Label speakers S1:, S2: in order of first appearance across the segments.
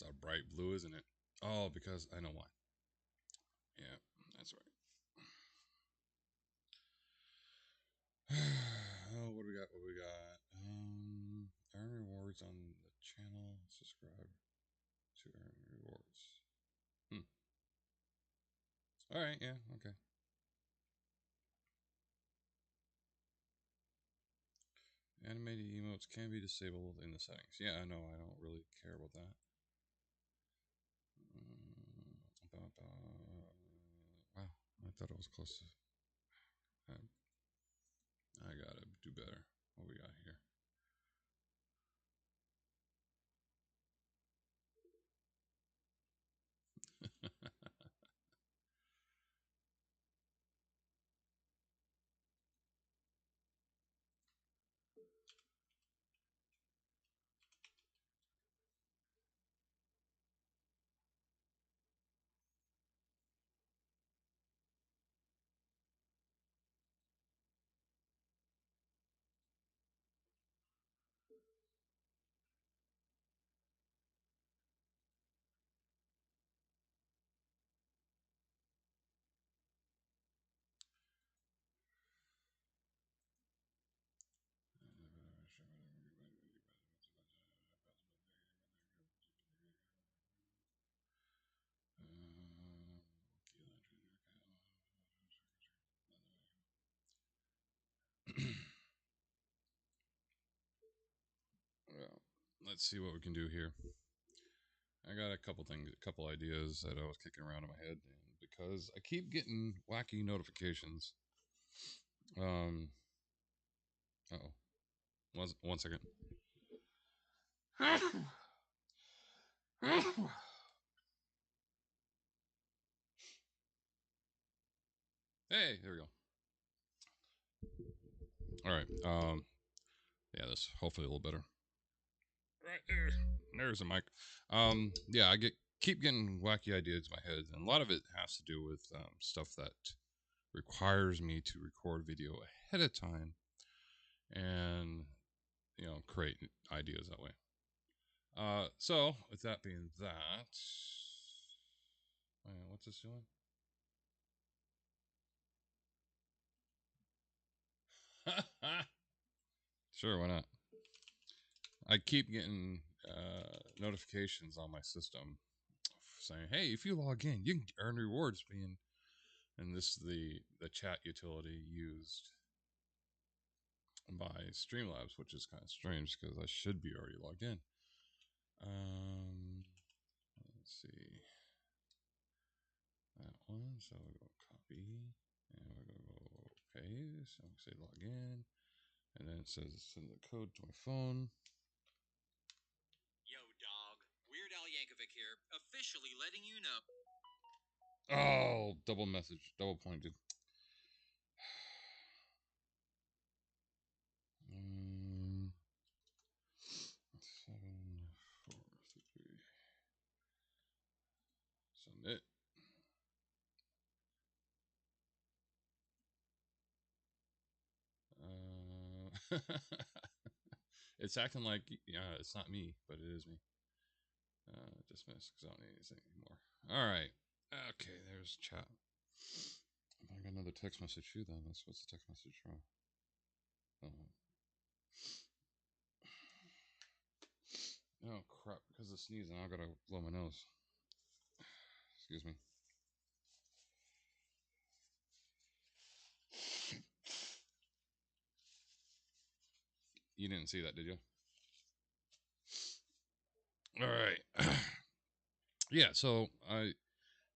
S1: That's a bright blue, isn't it? Oh, because I know why. Yeah, that's right. Oh, what do we got? What do we got? Earn rewards on the channel. Subscribe to earn rewards. Hmm. All right. Yeah. Okay. Animated emotes can be disabled in the settings. Yeah, I know. I don't really care about that. Wow, I thought it was close to. I gotta do better. What we got here? Well, let's see what we can do here. I got a couple things, a couple ideas that I was kicking around in my head, and because I keep getting wacky notifications. Um. Oh. One second. Hey, there we go. All right. Yeah, this hopefully a little better. Right there. There's the mic. Yeah, I keep getting wacky ideas in my head, and a lot of it has to do with stuff that requires me to record video ahead of time and create ideas that way. So with that being that, what's this doing? Sure, why not? I keep getting notifications on my system saying, "Hey, if you log in, you can earn rewards being." And this is the chat utility used by Streamlabs, which is kind of strange because I should be already logged in. Let's see that one. So we go copy, and we go paste. And we say log in, and then it says send the code to my phone.
S2: Yo, dog. Weird Al Yankovic here, officially letting you know.
S1: Oh, double message, double pointed. 7, 4, 3. Send it. It's acting like it's not me, but it is me. Dismiss because I don't need anything anymore. All right. Okay, there's chat. I got another text message too. Then that's what's the text message from. Oh crap! Because of sneezing, I gotta blow my nose. Excuse me. You didn't see that, did you? All right. Yeah. So I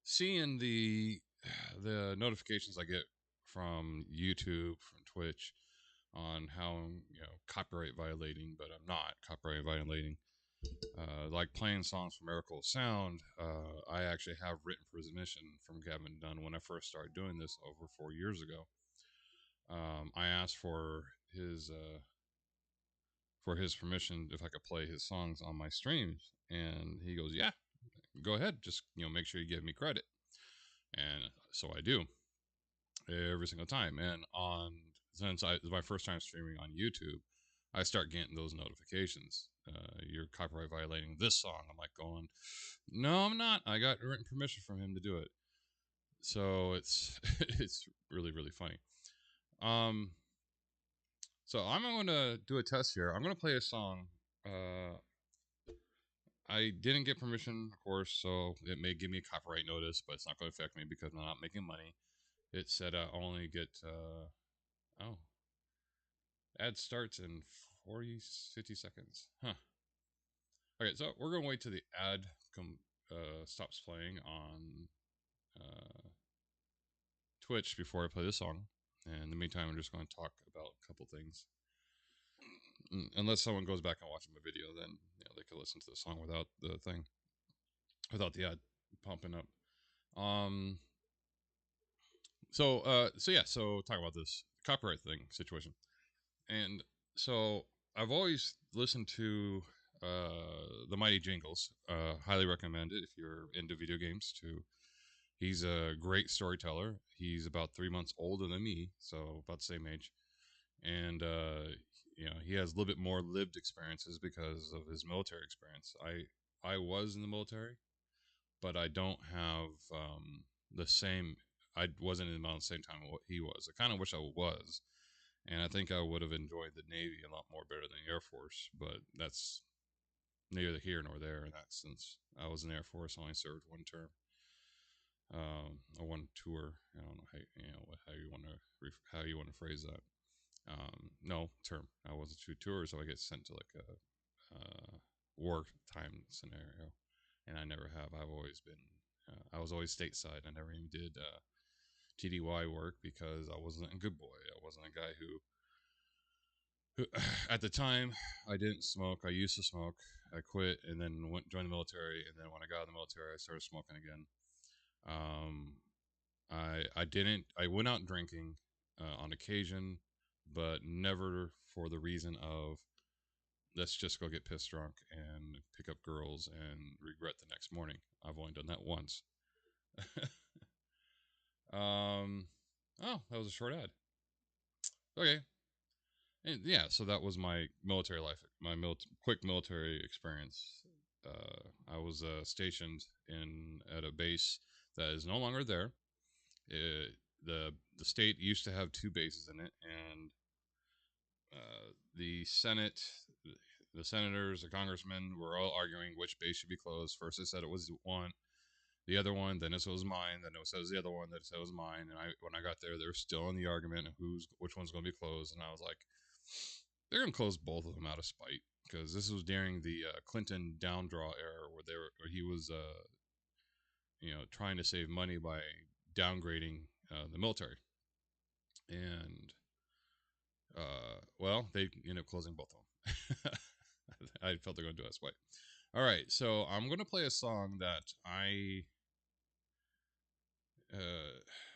S1: seeing the notifications I get from YouTube, from Twitch, on how I'm copyright violating, but I'm not copyright violating. Like playing songs from Miracle of Sound, I actually have written permission from Gavin Dunn when I first started doing this over 4 years ago. I asked for his permission if I could play his songs on my streams, and he goes, "Yeah, go ahead. Just make sure you give me credit." And so I do every single time. And since it's my first time streaming on YouTube, I start getting those notifications. You're copyright violating this song. I'm like going, no, I'm not. I got written permission from him to do it. So it's it's really really funny. Um, so I'm going to do a test here. I'm going to play a song. Uh, I didn't get permission, of course, so it may give me a copyright notice, but it's not going to affect me because I'm not making money. It said I only get oh, ad starts in 40 50 seconds. Huh. Okay, so we're going to wait till the ad stops playing on uh, Twitch before I play this song. And in the meantime, I'm just going to talk about a couple things. Unless someone goes back and watches my video, then they can listen to the song without the thing, without the ad pumping up. Um. So yeah. So talk about this copyright thing situation, and so I've always listened to the Mighty Jingles. Highly recommend it if you're into video games. He's a great storyteller. He's about 3 months older than me, so about the same age, and he has a little bit more lived experiences because of his military experience. I was in the military, but I don't have the same. I wasn't in the same time what he was. I kind of wish I was, and I think I would have enjoyed the Navy a lot more better than the Air Force. But that's neither here nor there in that sense. I was in the Air Force, only served one term, or one tour. I don't know how you want to phrase that. No term. I wasn't two tours, so I get sent to like a wartime scenario, and I never have. I've always been. I was always stateside. I never even did TDY work because I wasn't a good boy. I wasn't a guy who at the time I didn't smoke. I used to smoke. I quit and then joined the military. And then when I got out of the military, I started smoking again. Um, I didn't. I went out drinking on occasion, but never for the reason of let's just go get pissed drunk and pick up girls and regret the next morning. I've only done that once. um, oh, that was a short ad. Okay, and yeah, so that was my military life, my quick military experience. I was stationed in at a base that is no longer there. It, the state used to have two bases in it, and the Senate, the senators, the congressmen were all arguing which base should be closed. First, they said it was one, the other one, then it said it was mine, then it said it was the other one, then it said it was mine. And when I got there, they were still in the argument of which one's going to be closed, and I was like, they're going to close both of them out of spite because this was during the Clinton down draw era where he was trying to save money by downgrading the military, and well, they ended up closing both of them. I felt they're going to do us spite. All right, so I'm going to play a song that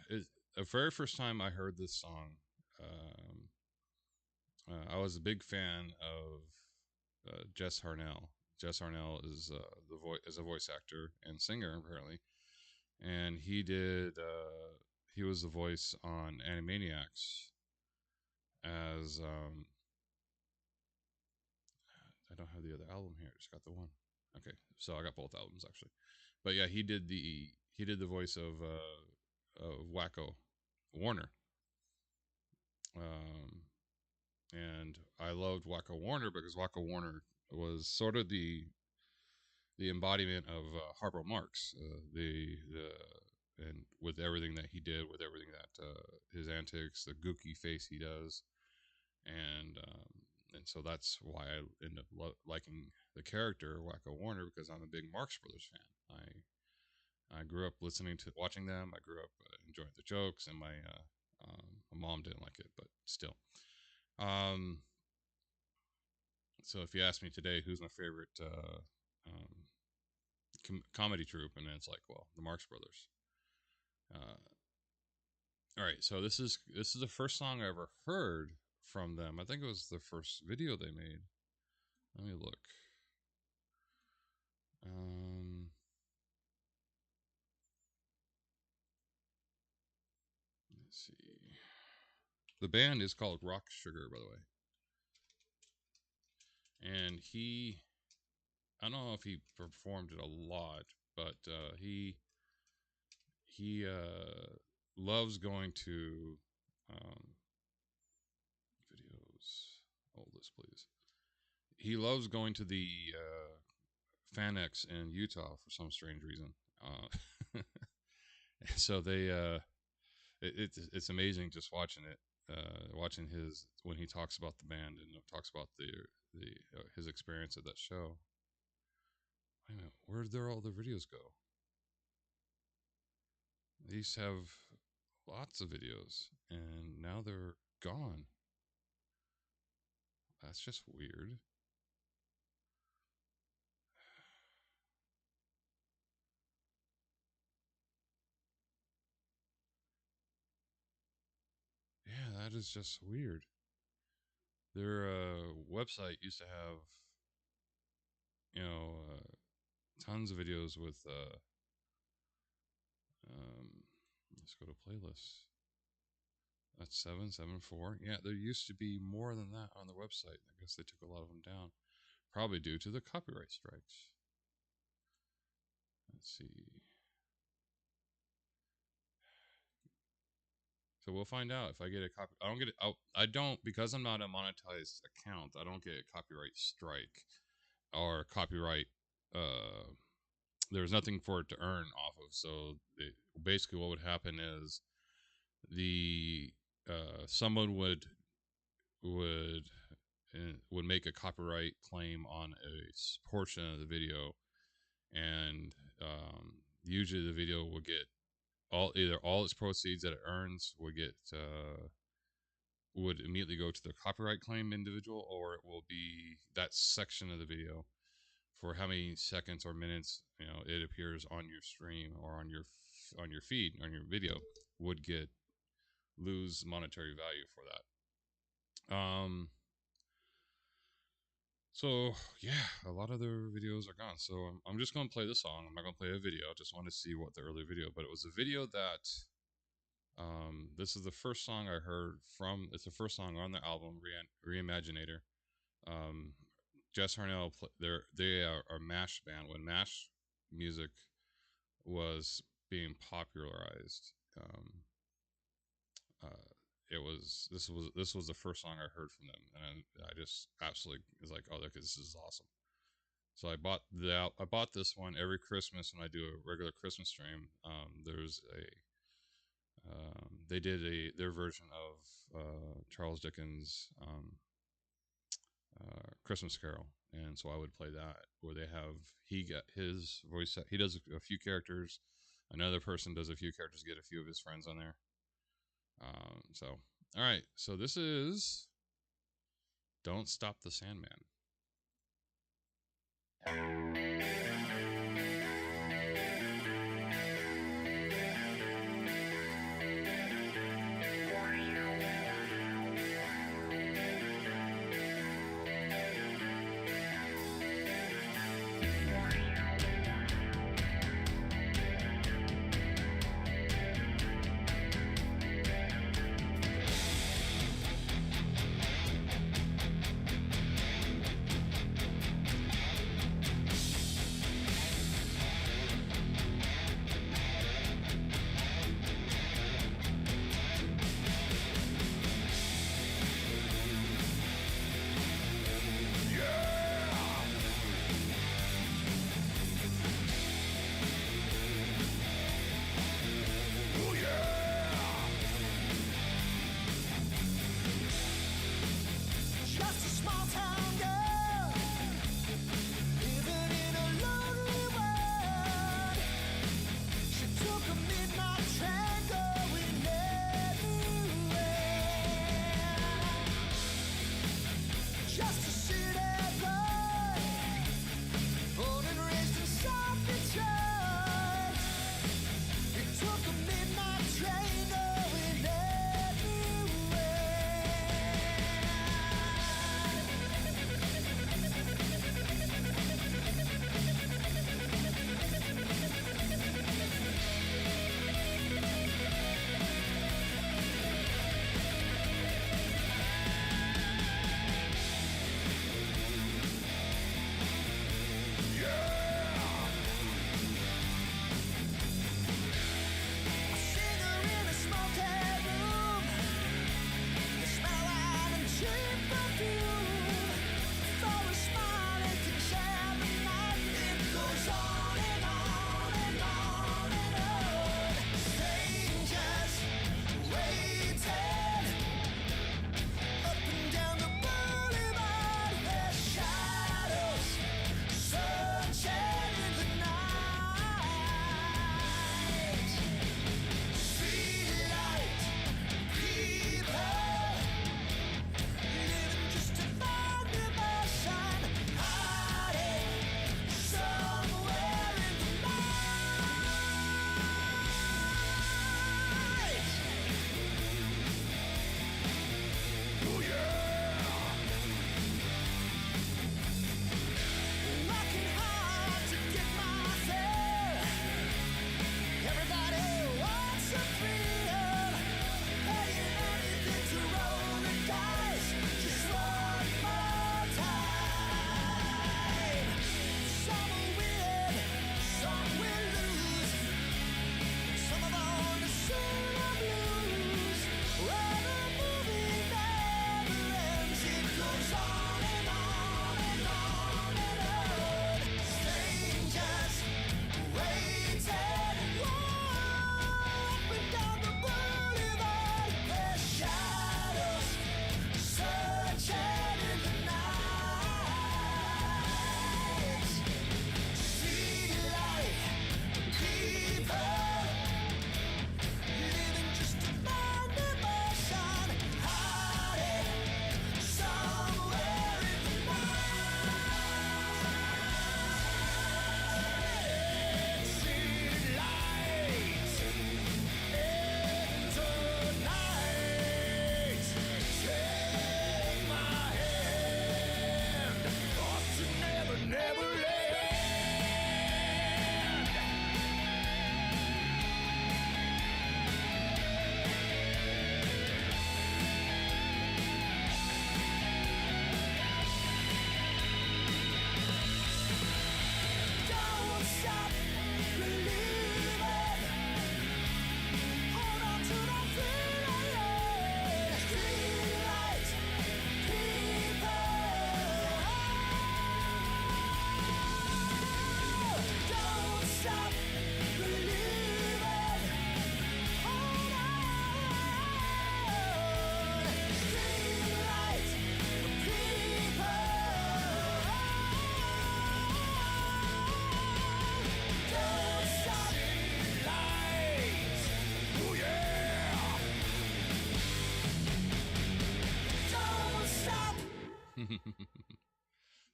S1: is the very first time I heard this song. Um, I was a big fan of Jess Harnell. Jess Harnell is a voice actor and singer apparently, and he was the voice on Animaniacs as I don't have the other album here. I just got the one. Okay, so I got both albums actually, but yeah, he did the voice of Wacko Warner, um, and I loved Wacko Warner because Wacko Warner was sort of the embodiment of Harpo Marx, and with everything that he did, with everything that his antics, the gooky face he does, and so that's why I end up liking the character Wacko Warner because I'm a big Marx Brothers fan. I grew up watching them. I grew up enjoying the jokes, and my mom didn't like it, but still. Um, so if you ask me today, who's my favorite comedy troupe, and it's like, well, the Marx Brothers. Uh, all right, so this is the first song I ever heard from them. I think it was the first video they made. Let me look. Um, let's see. The band is called Rock Sugar, by the way. and I don't know if he performed it a lot, but he loves going to um, videos. Hold this, please. He loves going to the FanX in Utah for some strange reason. So it's amazing just watching it, watching his when he talks about the band and talks about the his experience at that show. Wait a minute, where did all the videos go? They used to have lots of videos, and now they're gone. That's just weird. Yeah, that is just weird. Their website used to have, you know, tons of videos with. Let's go to playlists. That's 774. Yeah, there used to be more than that on the website. I guess they took a lot of them down, probably due to the copyright strikes. Let's see. So we'll find out if I get a copy. I don't get it. I don't, because I'm not a monetized account. I don't get a copyright strike or copyright. Uh, there's nothing for it to earn off of. So basically, what would happen is the someone would would make a copyright claim on a portion of the video, and usually the video will get all its proceeds that it earns would immediately go to the copyright claim individual, or it will be that section of the video for how many seconds or minutes it appears on your stream or on your feed on your video would get lose monetary value for that. So yeah, a lot of their videos are gone. So I'm just gonna play the song. I'm not gonna play a video. I just want to see what the early video. But it was a video that this is the first song I heard from. It's the first song on the album Reimaginator. Um, Jess Harnell. They are a MASH band when MASH music was being popularized. It was this was the first song I heard from them, and I just absolutely was like, oh, this is awesome. So I bought this one every Christmas when I do a regular Christmas stream. There's a they did their version of Charles Dickens' Christmas Carol, and so I would play that where he got his voice. He does a few characters. Another person does a few characters. Get a few of his friends on there. So all right. So this is "Don't Stop the Sandman."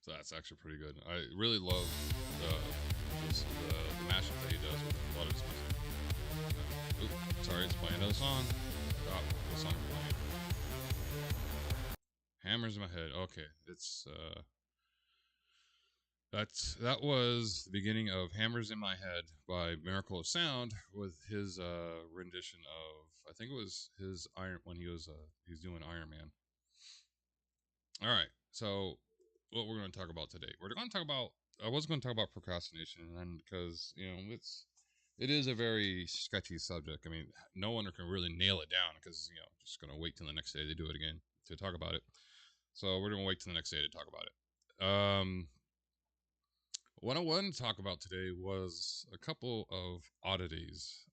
S1: So that's actually pretty good. I really love the mashup that he does with a lot of his music. Sorry, it's playing another song. Stop. The song's playing. Hammers in my head. Okay, it's that was the beginning of Hammers in My Head by Miracle of Sound with his rendition of, I think it was his Iron, when he was doing Iron Man. All right, so what we're going to talk about today? We're going to talk about, I was going to talk about procrastination, and because it is a very sketchy subject. I mean, no one can really nail it down because just going to wait till the next day to do it again to talk about it. So we're going to wait till the next day to talk about it. What I wanted to talk about today was a couple of oddities.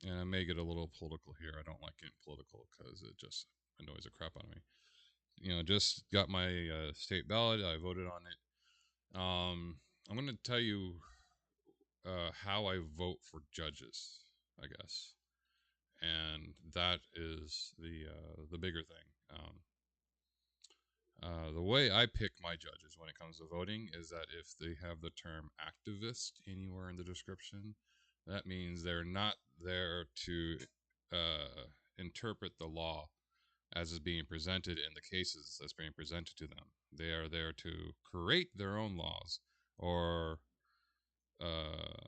S1: And I may get a little political here. I don't like getting political because it just annoys the crap out of me. Just got my state ballot. I voted on it. I'm going to tell you how I vote for judges, I guess, and that is the bigger thing. The way I pick my judges when it comes to voting is that if they have the term activist anywhere in the description, that means they're not there to interpret the law as is being presented in the cases that's being presented to them. They are there to create their own laws, or uh,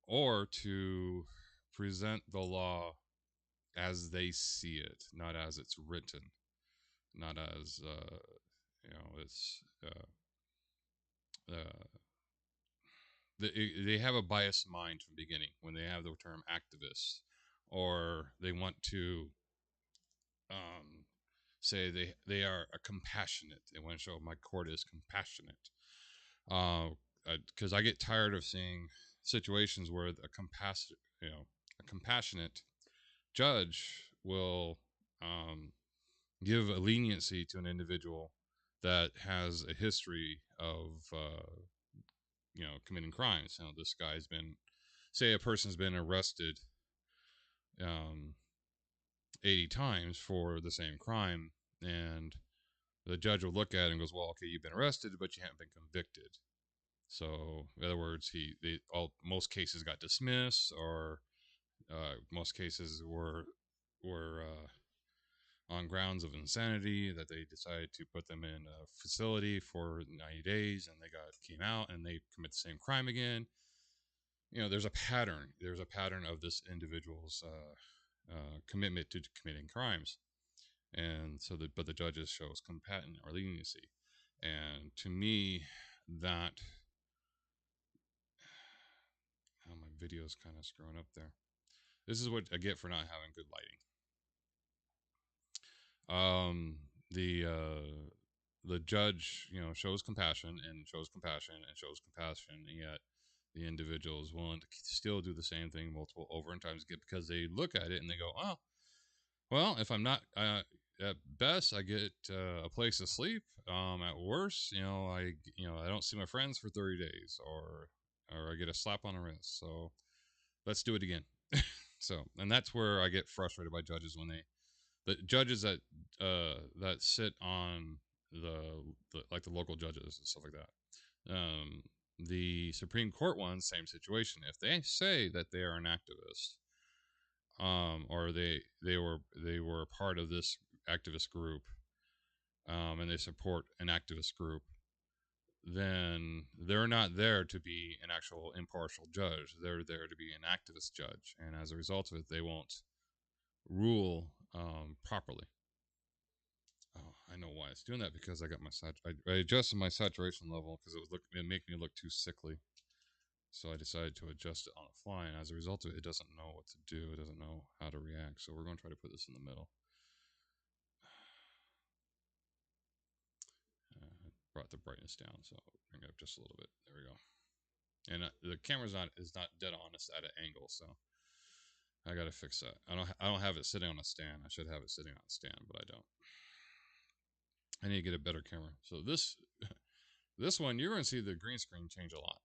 S1: or to present the law as they see it, not as it's written, not as it's uh, they have a biased mind from the beginning when they have the term activist, or they want to um, say they are a compassionate. They want to show my court is compassionate. Because I get tired of seeing situations where a compassionate judge will give a leniency to an individual that has a history of committing crimes. This guy's been, say, a person's been arrested um, 80 times for the same crime, and the judge will look at it and goes, "Well, okay, you've been arrested, but you haven't been convicted." So, in other words, most cases got dismissed, or most cases were on grounds of insanity that they decided to put them in a facility for 90 days, and they came out and they commit the same crime again. There's a pattern. There's a pattern of this individual's commitment to committing crimes, and but the judges shows compassion or leniency, and to me, that my video is kind of screwing up there. This is what I get for not having good lighting. The judge, shows compassion and shows compassion and shows compassion, and yet the individual is willing to still do the same thing multiple over and times again because they look at it and they go, "Oh, well, if I'm not at best, I get a place to sleep. At worst, I don't see my friends for 30 days, or I get a slap on the wrist. So let's do it again." So, and that's where I get frustrated by judges when the judges that sit on the like the local judges and stuff like that. The Supreme Court ones, same situation. If they say that they are an activist, or they were a part of this activist group, and they support an activist group, then they're not there to be an actual impartial judge. They're there to be an activist judge, and as a result of it, they won't rule properly. Oh, I know why it's doing that, because I got I adjusted my saturation level because it make me look too sickly. So I decided to adjust it on the fly, and as a result of it, it doesn't know what to do. It doesn't know how to react. So we're going to try to put this in the middle. Brought the brightness down, so I'll bring it up just a little bit. There we go. And the camera's not dead honest at an angle, so I got to fix that. I don't have it sitting on a stand. I should have it sitting on a stand, but I don't. I need to get a better camera. So this one, you're going to see the green screen change a lot,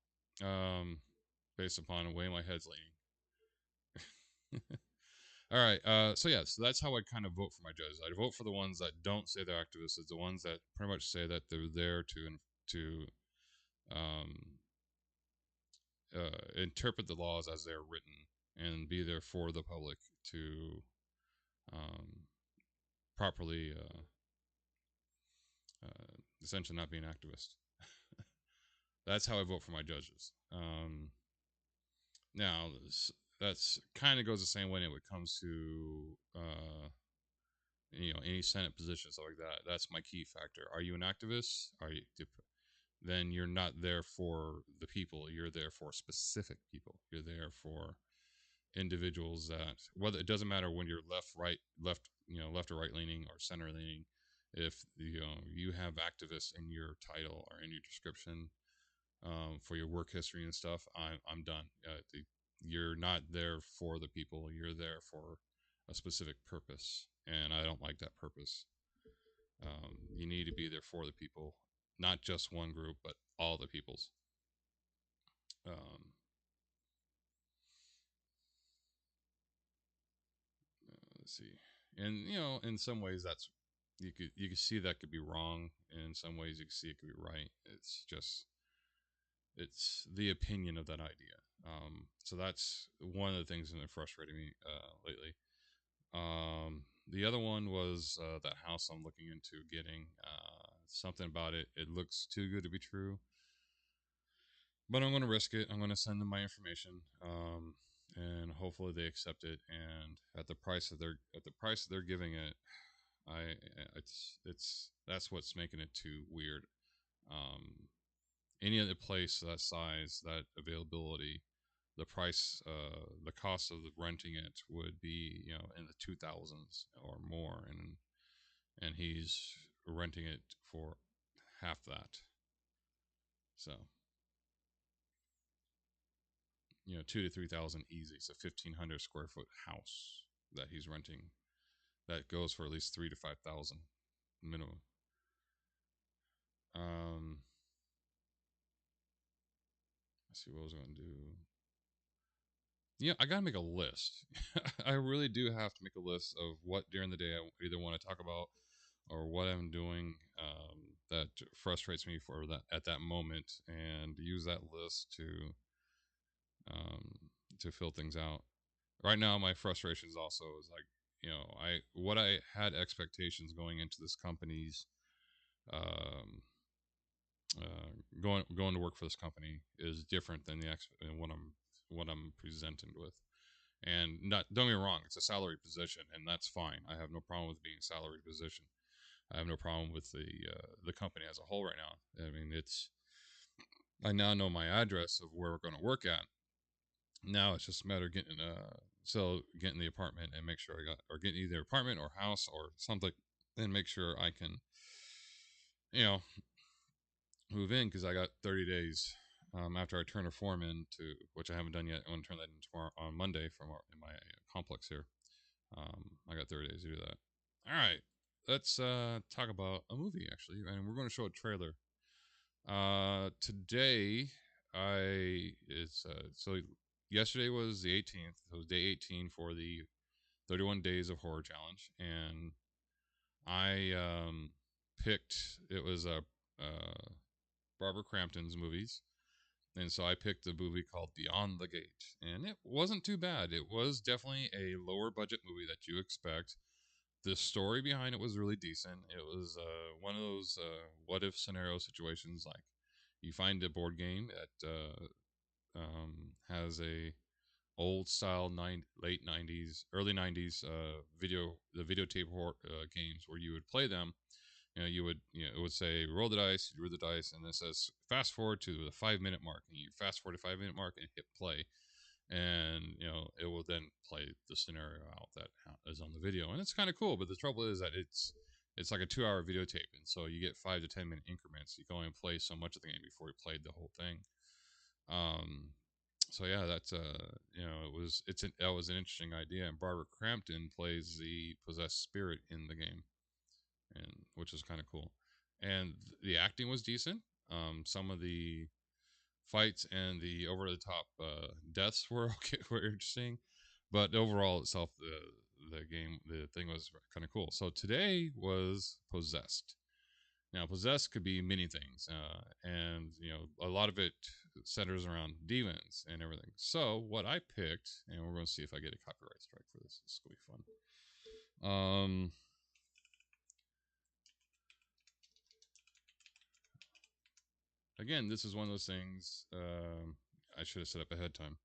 S1: based upon the way my head's leaning. All right. So yeah, so that's how I kind of vote for my judges. I vote for the ones that don't say they're activists. It's the ones that pretty much say that they're there to um, interpret the laws as they're written and be there for the public to um, properly, essentially not be an activist. That's how I vote for my judges. Now, that's kind of goes the same way when it comes to any Senate position, stuff like that. That's my key factor. Are you an activist? Are you? Then you're not there for the people. You're there for specific people. You're there for individuals that whether it doesn't matter when you're left, right, left, left or right leaning or center leaning. If you have activists in your title or in your description for your work history and stuff, I'm done. You're not there for the people. You're there for a specific purpose, and I don't like that purpose. You need to be there for the people, not just one group, but all the peoples. Um, let's see, and in some ways that's you could see that could be wrong. In some ways, you can see it could be right. It's just it's the opinion of that idea. So that's one of the things that frustrated me lately. The other one was that house I'm looking into getting. Something about it. It looks too good to be true, but I'm going to risk it. I'm going to send them my information, and hopefully they accept it. And at the price that they're giving it, I it's that's what's making it too weird. Um, any other place that size, that availability, the cost of renting it would be in the 2000s or more, and he's renting it for half that. So 2 to 3 thousand easy. It's a 1,500 square foot house that he's renting that goes for at least 3 to 5 thousand minimum. Um, let's see what I was going to do. Yeah, I gotta make a list. I really do have to make a list of what during the day I either want to talk about or what I'm doing that frustrates me for that at that moment, and use that list um, to fill things out. Right now, my frustration is also is like I had expectations going into this company's um, going to work for this company is different than than what I'm presented with. And not don't get me wrong, it's a salary position, and that's fine. I have no problem with being a salary position. I have no problem with the company as a whole right now. I mean, it's I now know my address of where we're going to work at. Now it's just a matter of getting the apartment and make sure I got or getting either apartment or house or something, and make sure I can you know move in because I got 30 days after I turn a form in to which I haven't done yet. I want to turn that in tomorrow on Monday in my complex here. I got 30 days to do that. All right, let's talk about a movie actually, and we're going to show a trailer. Today, it's so yesterday was the 18th. It was day 18 for the 31 Days of Horror Challenge, and I picked it was Barbara Crampton's movies, and so I picked a movie called Beyond the Gate, and it wasn't too bad. It was definitely a lower budget movie that you expect. The story behind it was really decent. It was one of those what if scenario situations, like you find a board game that has a old style late 90s early 90s videotape games where you would play them. You would it would say roll the dice, you roll the dice, and it says fast forward to the 5 minute mark, and you fast forward to 5 minute mark and hit play, and it will then play the scenario out that is on the video, and it's kind of cool. But the trouble is that it's like a 2 hour videotape, and so you get 5 to 10 minute increments. You can only play so much of the game before you played the whole thing. um so yeah, that's that was an interesting idea, and Barbara Crampton plays the possessed spirit in the game, and which is kind of cool. And the acting was decent. Some of the fights and the over the top deaths were okay, were interesting. But overall itself, the game, the thing was kind of cool. So today was Possessed. Now, Possessed could be many things, and a lot of it centers around demons and everything. So what I picked, and we're going to see if I get a copyright strike for this. This is going to be fun. Again, this is one of those things I should have set up ahead of time.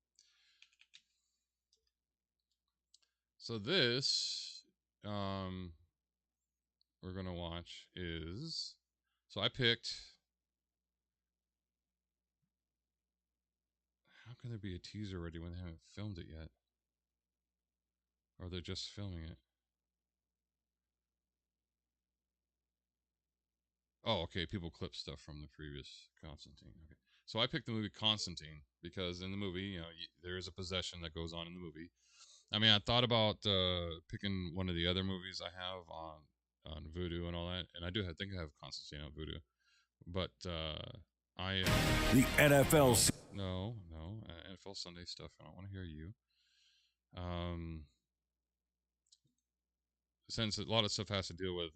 S1: So this we're gonna watch is, so I picked. How can there be a teaser already when they haven't filmed it yet, or they're just filming it? Oh, okay. People clip stuff from the previous Constantine. Okay, so I picked the movie Constantine because in the movie, there is a possession that goes on in the movie. I mean, I thought about picking one of the other movies I have on Vudu and all that, and I think I have Constantine on Vudu, but I
S3: the NFL.
S1: No, NFL Sunday stuff. I don't want to hear you. Since a lot of stuff has to deal with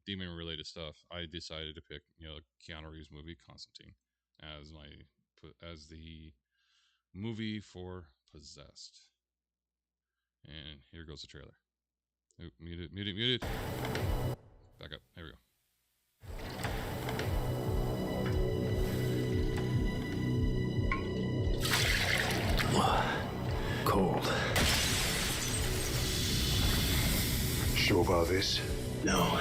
S1: demon related stuff, I decided to pick Keanu Reeves movie Constantine as the movie for Possessed. And here goes the trailer. Oop, muted. Back up. There we go.
S3: Cold.
S4: Sure about this?
S3: No.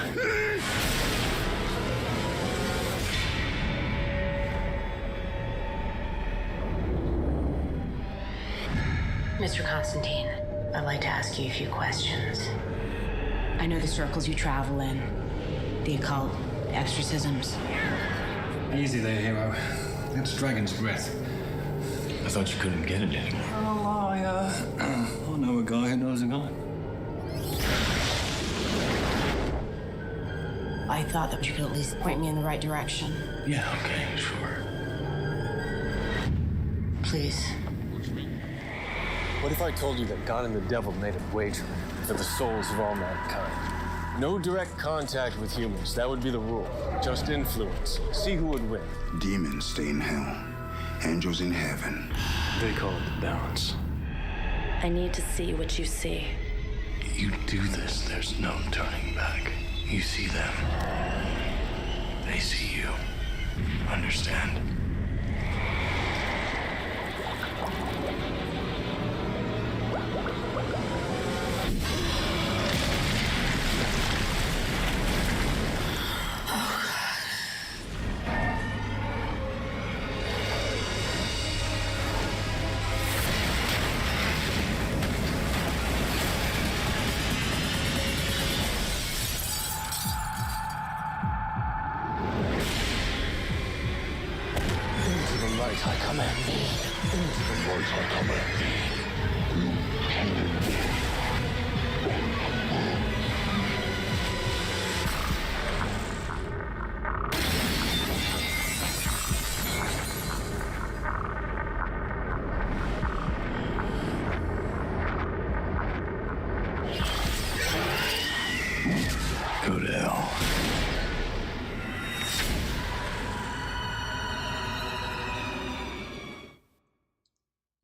S5: Mr. Constantine, I'd like to ask you a few questions. I know the circles you travel in, the occult, exorcisms.
S6: Easy there, hero. That's dragon's breath.
S3: I thought you couldn't get it anymore.
S6: Oh, I know a guy who knows a guy.
S5: I thought that you could at least point me in the right direction.
S3: Yeah, okay, sure.
S5: Please.
S1: What do you mean?
S7: What if I told you that God and the devil made a wager for the souls of all mankind? No direct contact with humans, that would be the rule. Just influence. See who would win.
S4: Demons stay in hell, angels in heaven.
S7: They call it the balance.
S8: I need to see what you see.
S3: You do this, there's no turning back. You see them. They see you. Understand?
S7: I command thee.
S4: Into the light I command thee.
S3: Go to hell.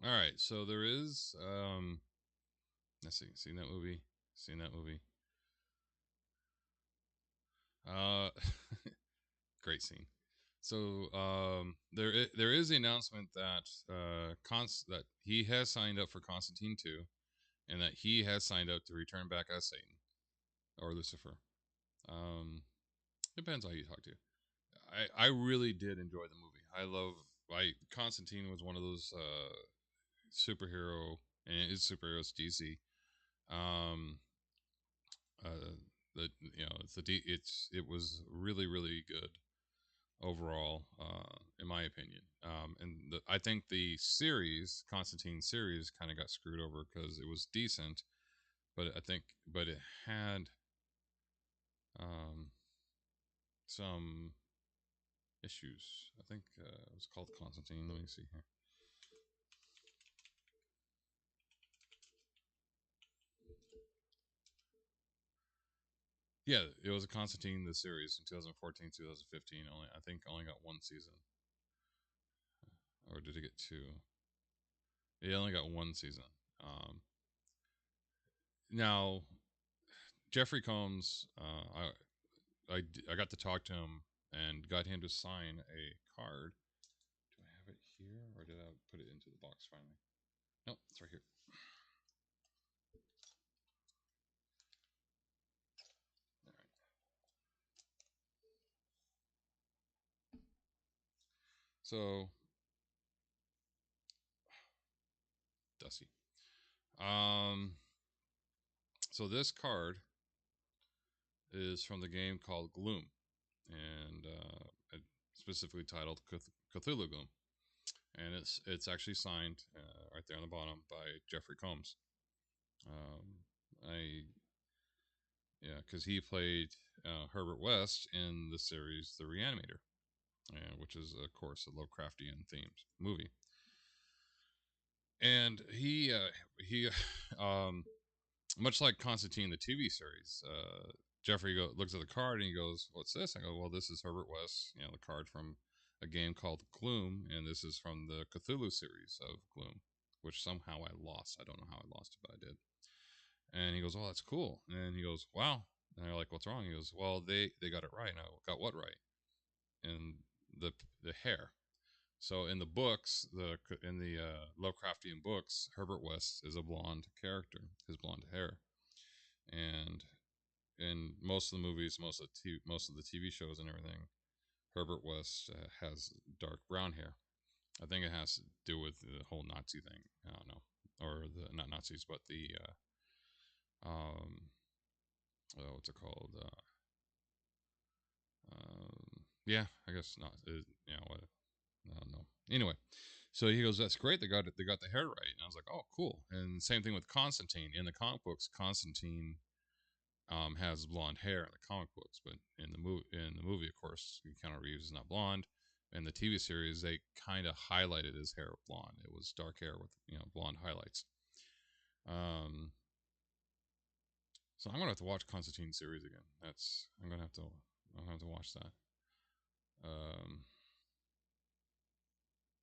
S1: All right, so there is let's see, seen that movie? Uh great scene. So there is the announcement that that he has signed up for Constantine 2 and that he has signed up to return back as Satan or Lucifer. Depends how you talk to. I really did enjoy the movie. Constantine was one of those superhero, and it is superheroes DC. Um, it was really good overall, in my opinion. I think the Constantine series, kind of got screwed over because it was decent, but it had some issues. I think it was called Constantine. Let me see here. Yeah, it was a Constantine the series in 2014, 2015. I think only got one season, or did it get two? It only got one season. Um, Now Jeffrey Combs, I got to talk to him and got him to sign a card. Do I have it here, or did I put it into the box finally? No, it's right here. All right. So Dusty. Um, so this card is from the game called Gloom, and specifically titled Cthulhu Gloom, and it's actually signed right there on the bottom by Jeffrey Combs. I Yeah, because he played Herbert West in the series The Reanimator, which is of course a Lovecraftian themed movie, and he much like Constantine, the TV series, Jeffrey looks at the card and he goes, "What's this?" I go, "Well, this is Herbert West, the card from a game called Gloom, and this is from the Cthulhu series of Gloom, which somehow I lost. I don't know how I lost it, but I did." And he goes, "Oh, that's cool." And he goes, "Wow." And they're like, "What's wrong?" He goes, "Well, they got it right." And I got what right? And the hair. So in the books, in the Lovecraftian books, Herbert West is a blonde character, his blonde hair, and in most of the movies, most of the TV shows and everything, Herbert West has dark brown hair. I think it has to do with the whole Nazi thing. I don't know, or the not Nazis, but the what's it called? Yeah, I guess not. What? I don't know. Anyway, so he goes, "That's great. They got it. They got the hair right." And I was like, "Oh, cool." And same thing with Constantine. In the comic books, Constantine has blonde hair in the comic books, but in the movie, of course, Keanu Reeves is not blonde. In the TV series, they kind of highlighted his hair blonde. It was dark hair with blonde highlights. Um, so I'm gonna have to watch Constantine series again. I'm gonna have to watch that. Um,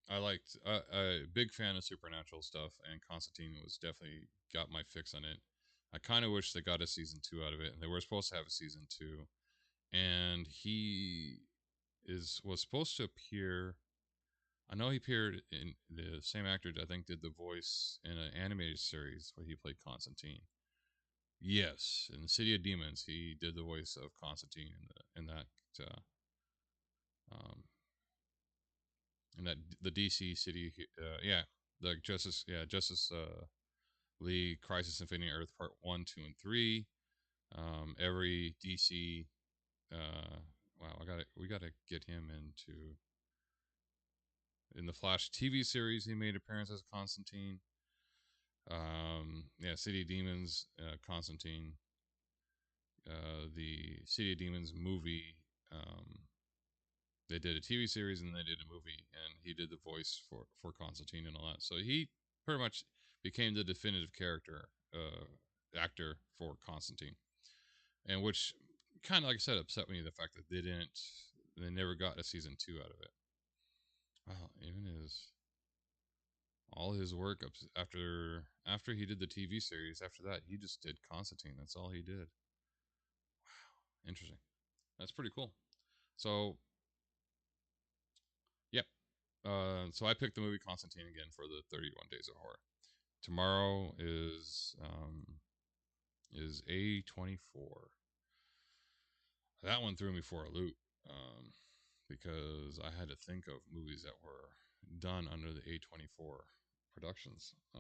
S1: I liked a big fan of supernatural stuff, and Constantine was definitely got my fix on it. I kind of wish they got a season two out of it, and they were supposed to have a season two. And he is was supposed to appear. I know he appeared in the same actor. I think did the voice in an animated series where he played Constantine. Yes, in the City of Demons, he did the voice of Constantine in that uh, um, the DC City. Yeah, the Justice League Crisis Infinity Earth Part 1, 2, and 3. Every DC. Wow, we gotta get him in the Flash TV series. He made appearance as Constantine. Yeah, City of Demons, Constantine. The City of Demons movie. They did a TV series and they did a movie, and he did the voice for Constantine and all that. So he pretty much became the definitive character actor for Constantine, and which kind of, like I said, upset me the fact that they never got a season two out of it. Wow, even all his work after he did the TV series. After that, he just did Constantine. That's all he did. Wow, interesting. That's pretty cool. So, yep. So I picked the movie Constantine again for the 31 Days of Horror. Tomorrow is A24. That one threw me for a loop because I had to think of movies that were done under the A24 productions. Uh,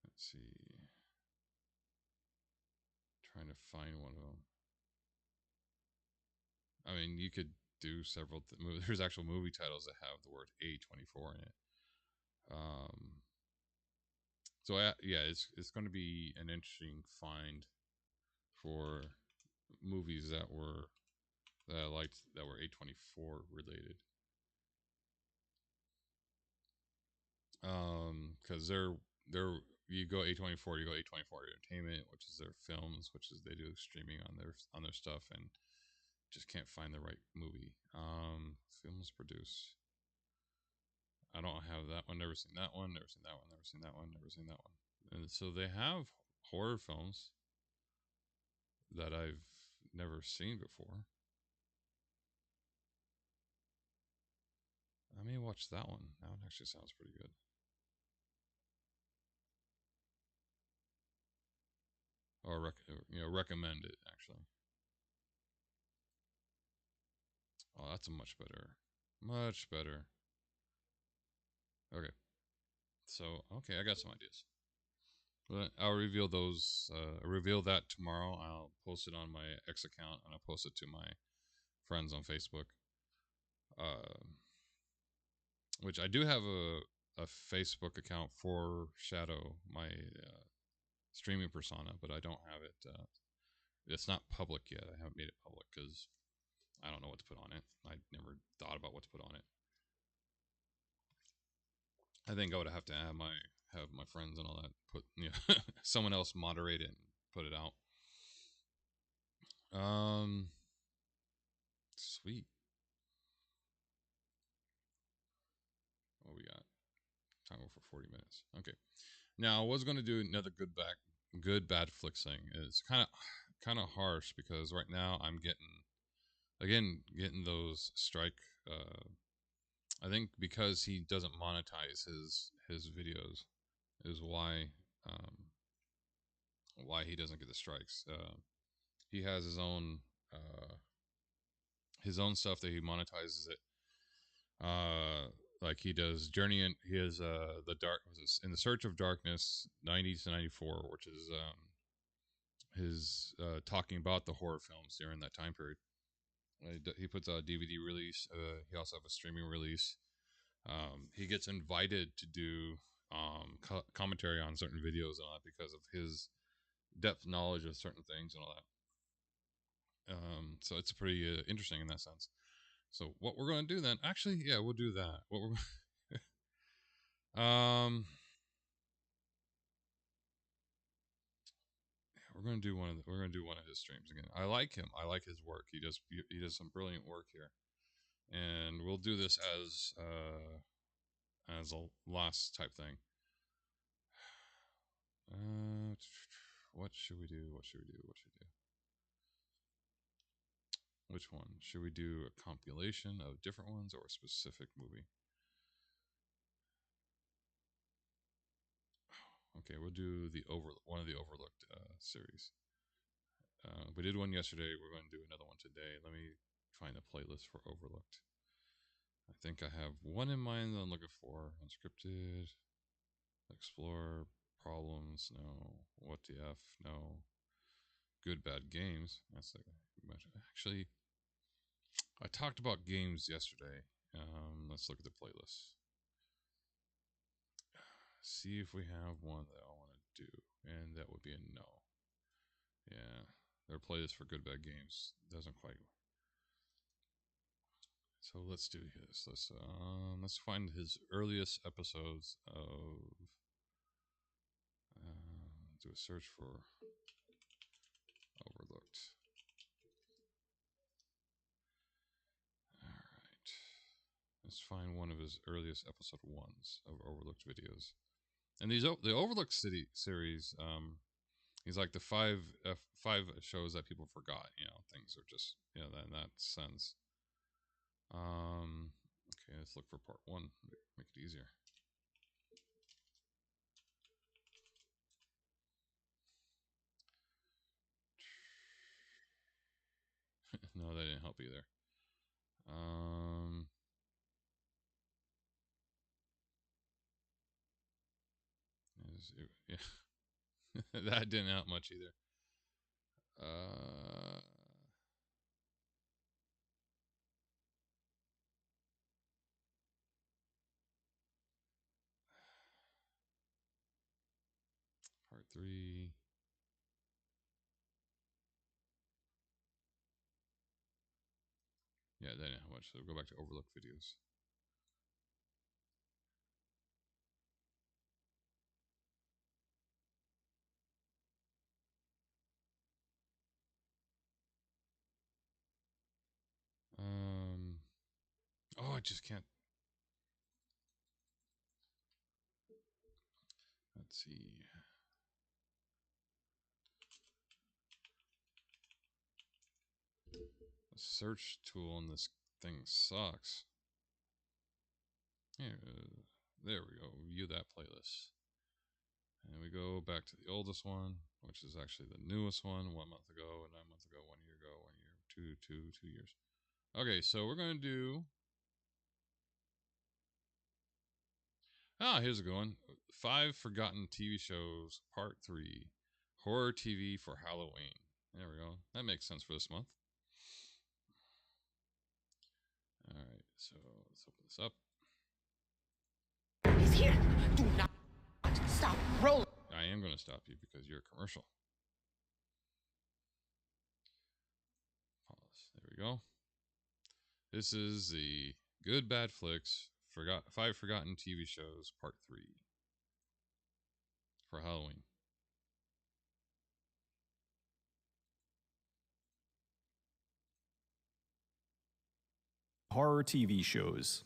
S1: let's see. Trying to find one of them. I mean, you could do several. There's actual movie titles that have the word A24 in it. Um, so yeah, it's going to be an interesting find for movies that I liked that were A24 related. Because they're you go A24, you go A24 Entertainment, which is their films, which is they do streaming on their stuff, and just can't find the right movie. Films produced. I don't have that one. Never seen that one. Never seen that one. Never seen that one. Never seen that one. And so they have horror films that I've never seen before. I may watch that one. That one actually sounds pretty good. Or recommend it actually. Oh, that's a much better. Okay, so okay, I got some ideas. But I'll reveal those. Reveal that tomorrow. I'll post it on my X account and I'll post it to my friends on Facebook. Uh, which I do have a Facebook account for Shadow, my streaming persona, but I don't have it. It's not public yet. I haven't made it public because I don't know what to put on it. I never thought about what to put on it. I think I would have to have my friends and all that put someone else moderate it and put it out. Sweet. What we got? Time for 40 minutes. Okay. Now I was going to do another good bad flicks thing. It's kind of harsh because right now I'm getting those strike. I think because he doesn't monetize his videos is why he doesn't get the strikes. He has uh, his own stuff that he monetizes it. Like he does Journey in he has the dark was this, in the Search of Darkness 90s to 94, which is his talking about the horror films during that time period. He puts out a DVD release. He also have a streaming release. He gets invited to do commentary on certain videos and all that because of his depth knowledge of certain things and all that. So it's pretty interesting in that sense. So what we're going to do then? Actually, yeah, we'll do that. What we're we're gonna do one of his streams again. I like him. I like his work. He does some brilliant work here, and we'll do this as a last type thing. What should we do? What should we do? What should we do? Which one? Should we do a compilation of different ones or a specific movie? Okay, we'll do one of the Overlooked series. We did one yesterday. We're going to do another one today. Let me find a playlist for Overlooked. I think I have one in mind that I'm looking for. Unscripted, Explore, Problems, no. What the F, no. Good Bad Games. That's like actually. I talked about games yesterday. Let's look at the playlist. See if we have one that I want to do, and that would be a no. Yeah, their playlist for Good Bad Games doesn't quite. So let's do this. Let's find his earliest episodes of. Do a search for Overlooked. All right. Let's find one of his earliest episode ones of Overlooked videos. And the Overlooked City series, he's like the five shows that people forgot. Things are just in that sense. Okay, let's look for part one. Make it easier. No, that didn't help either. Yeah, that didn't help much either. Part three. Yeah, they didn't have much. So go back to overlooked videos. Oh, I just can't. Let's see. The search tool on this thing sucks. Here, there we go. View that playlist. And we go back to the oldest one, which is actually the newest one, 1 month ago, 9 months ago, 1 year ago, 1 year, 2 years. Okay, so we're going to do... here's a good one. 5 Forgotten TV Shows, Part 3. Horror TV for Halloween. There we go. That makes sense for this month. Alright, so let's open this up.
S9: He's here. Do not stop rolling.
S1: I am going to stop you because you're a commercial. Pause. There we go. This is the Good Bad Flicks 5 Forgotten TV Shows Part 3 for Halloween.
S10: Horror TV shows.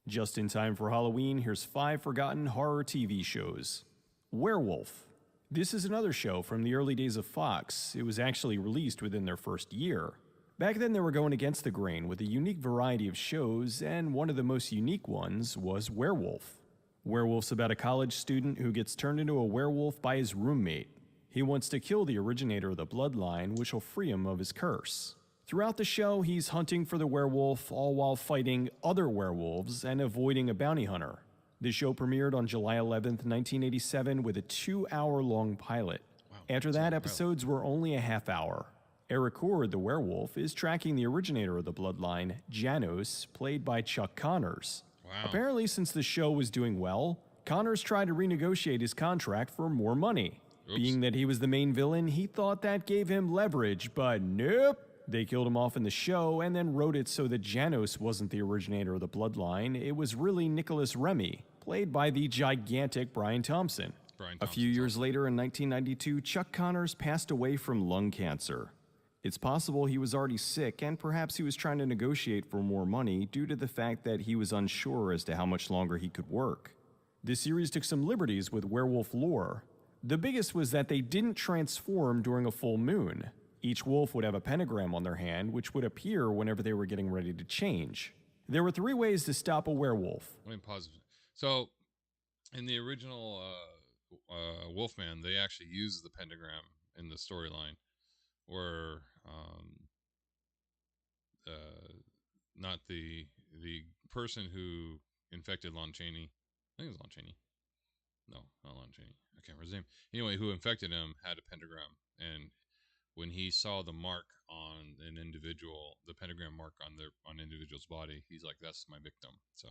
S10: Just in time for Halloween, here's 5 forgotten horror TV shows. Werewolf. This is another show from the early days of Fox. It was actually released within their first year. Back then they were going against the grain with a unique variety of shows, and one of the most unique ones was Werewolf. Werewolf's about a college student who gets turned into a werewolf by his roommate. He wants to kill the originator of the bloodline, which will free him of his curse. Throughout the show, he's hunting for the werewolf, all while fighting other werewolves and avoiding a bounty hunter. The show premiered on July 11th, 1987 with a 2-hour-long pilot.
S1: Wow,
S10: after that, episodes were only a half hour. Eric Cord, the werewolf, is tracking the originator of the bloodline, Janos, played by Chuck Connors.
S1: Wow.
S10: Apparently, since the show was doing well, Connors tried to renegotiate his contract for more money.
S1: Oops.
S10: Being that he was the main villain, he thought that gave him leverage, but nope. They killed him off in the show and then wrote it so that Janos wasn't the originator of the bloodline. It was really Nicholas Remy, played by the gigantic Brian Thompson. A few years later in 1992, Chuck Connors passed away from lung cancer. It's possible he was already sick and perhaps he was trying to negotiate for more money due to the fact that he was unsure as to how much longer he could work. The series took some liberties with werewolf lore. The biggest was that they didn't transform during a full moon. Each wolf would have a pentagram on their hand, which would appear whenever they were getting ready to change. There were 3 ways to stop a werewolf.
S1: Let me pause. So, in the original Wolfman, they actually used the pentagram in the storyline, where not the person who infected Lon Chaney. I think it was Lon Chaney. No, not Lon Chaney. I can't remember his name. Anyway, who infected him had a pentagram, and when he saw the mark on an individual, the pentagram mark on an individual's body, he's like, "That's my victim." So,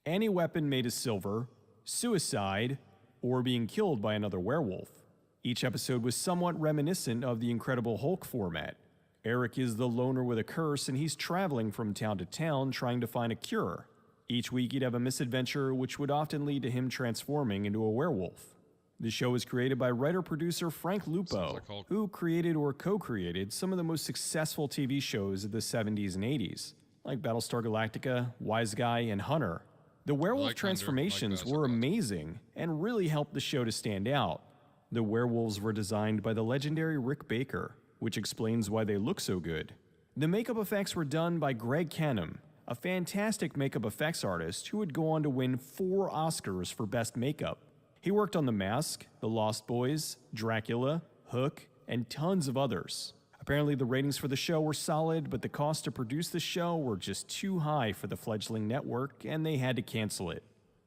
S10: any weapon made of silver, suicide, or being killed by another werewolf. Each episode was somewhat reminiscent of the Incredible Hulk format. Eric is the loner with a curse, and he's traveling from town to town trying to find a cure. Each week he'd have a misadventure, which would often lead to him transforming into a werewolf. The show was created by writer-producer Frank Lupo, who created or co-created some of the most successful TV shows of the 70s and 80s, like Battlestar Galactica, Wise Guy, and Hunter. The werewolf transformations were amazing and really helped the show to stand out. The werewolves were designed by the legendary Rick Baker, which explains why they look so good. The makeup effects were done by Greg Canham, a fantastic makeup effects artist who would go on to win 4 Oscars for Best Makeup. He worked on The Mask, The Lost Boys, Dracula, Hook, and tons of others. Apparently the ratings for the show were solid, but the cost to produce the show were just too high for the fledgling network, and they had to cancel it.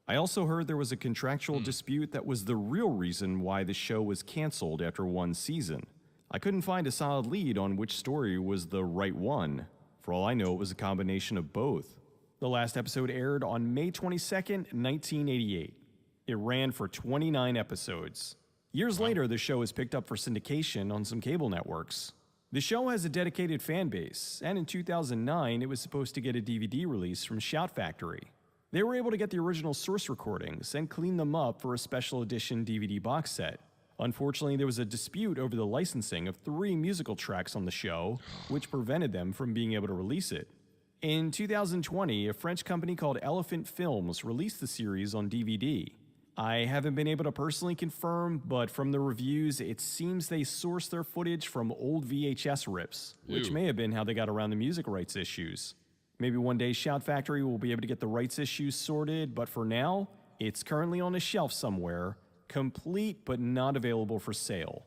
S10: I also heard there was a contractual dispute that was the real reason why the show was canceled after 1 season. I couldn't find a solid lead on which story was the right one. For all I know, it was a combination of both. The last episode aired on May 22nd, 1988. It ran for 29 episodes. Years later, the show was picked up for syndication on some cable networks. The show has a dedicated fan base, and in 2009, it was supposed to get a DVD release from Shout Factory. They were able to get the original source recordings and clean them up for a special edition DVD box set. Unfortunately, there was a dispute over the licensing of 3 musical tracks on the show, which prevented them from being able to release it. In 2020, a French company called Elephant Films released the series on DVD. I haven't been able to personally confirm, but from the reviews, it seems they sourced their footage from old VHS rips, which may have been how they got around the music rights issues. Maybe one day Shout Factory will be able to get the rights issues sorted, but for now, it's currently on a shelf somewhere, complete but not available for sale.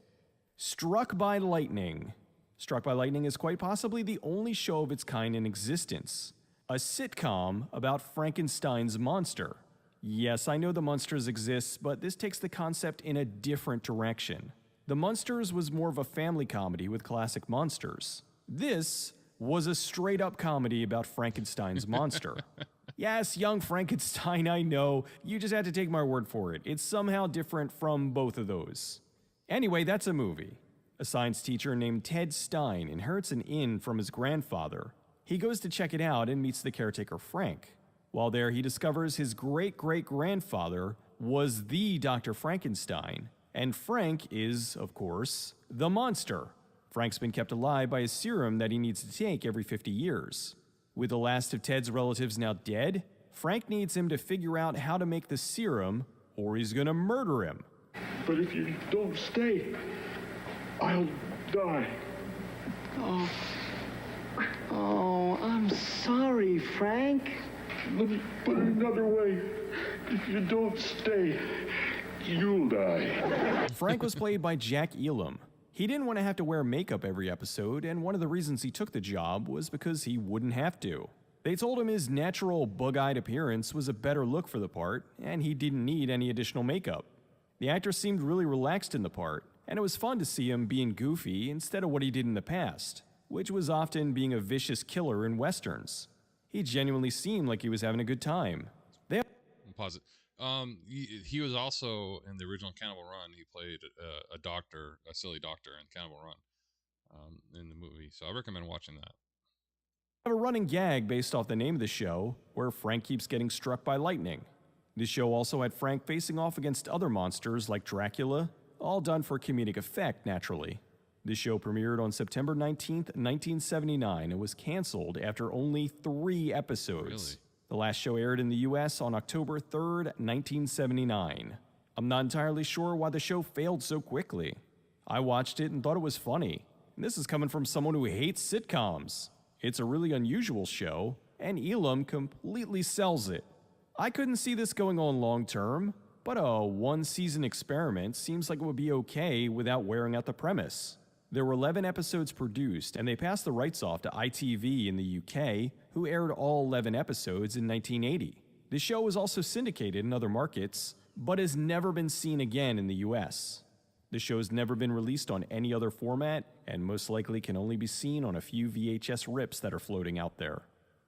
S10: Struck by Lightning. Struck by Lightning is quite possibly the only show of its kind in existence. A sitcom about Frankenstein's monster. Yes, I know the Munsters exists, but this takes the concept in a different direction. The Munsters was more of a family comedy with classic monsters. This was a straight-up comedy about Frankenstein's monster. Yes, young Frankenstein, I know. You just have to take my word for it. It's somehow different from both of those. Anyway, that's a movie. A science teacher named Ted Stein inherits an inn from his grandfather. He goes to check it out and meets the caretaker Frank. While there, he discovers his great-great-grandfather was the Dr. Frankenstein, and Frank is, of course, the monster. Frank's been kept alive by a serum that he needs to take every 50 years. With the last of Ted's relatives now dead, Frank needs him to figure out how to make the serum, or he's gonna murder him.
S4: But if you don't stay, I'll die.
S9: Oh, I'm sorry, Frank.
S4: Let me put it another way. If you don't stay, you'll die.
S10: Frank was played by Jack Elam. He didn't want to have to wear makeup every episode, and one of the reasons he took the job was because he wouldn't have to. They told him his natural bug-eyed appearance was a better look for the part, and he didn't need any additional makeup. The actor seemed really relaxed in the part, and it was fun to see him being goofy instead of what he did in the past, which was often being a vicious killer in westerns. He genuinely seemed like he was having a good time.
S1: Pause it. He was also in the original Cannibal Run. He played a doctor, a silly doctor in Cannibal Run, in the movie. So I recommend watching that.
S10: Have a running gag based off the name of the show, where Frank keeps getting struck by lightning. This show also had Frank facing off against other monsters like Dracula, all done for comedic effect, naturally. This show premiered on September 19th, 1979, and was canceled after only 3 episodes.
S1: Really?
S10: The last show aired in the US on October 3rd, 1979. I'm not entirely sure why the show failed so quickly. I watched it and thought it was funny. And this is coming from someone who hates sitcoms. It's a really unusual show, and Elam completely sells it. I couldn't see this going on long term, but a one-season experiment seems like it would be okay without wearing out the premise. There were 11 episodes produced, and they passed the rights off to ITV in the UK, who aired all 11 episodes in 1980. The show was also syndicated in other markets, but has never been seen again in the US. The show's never been released on any other format, and most likely can only be seen on a few VHS rips that are floating out there.